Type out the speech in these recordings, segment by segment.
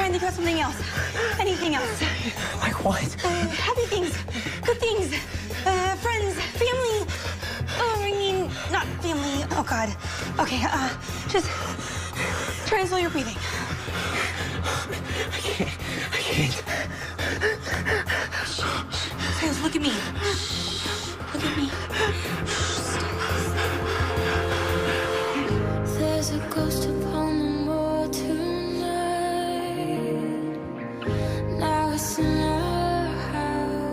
try and think about something else. Anything else. Like what? Happy things. Good things. Friends. Family. Oh, I mean, not family. Oh, God. Okay, just try and slow your breathing. I can't. Stiles, look at me. Look at me. There's a ghost upon the moor tonight. Now it's in our house.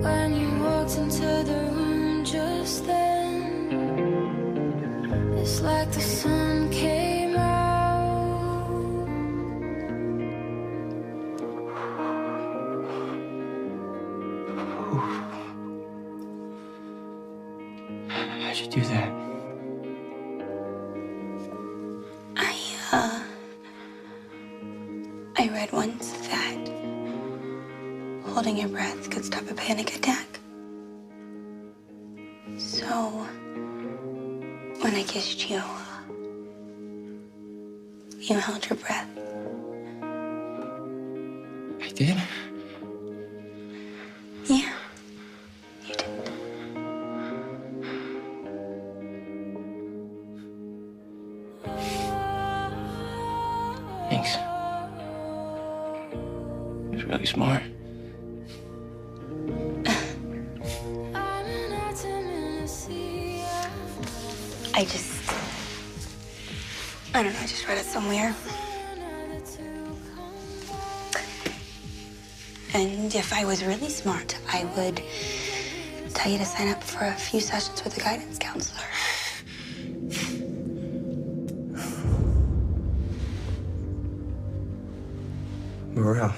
When you walked into the room just then, it's like the sun came out. How'd you do that? I read once that holding your breath could stop a panic attack. So, when I kissed you, you held your breath. I did? Yeah, you did. Thanks. It was really smart. I don't know, I just read it somewhere. And if I was really smart, I would tell you to sign up for a few sessions with a guidance counselor. Morale.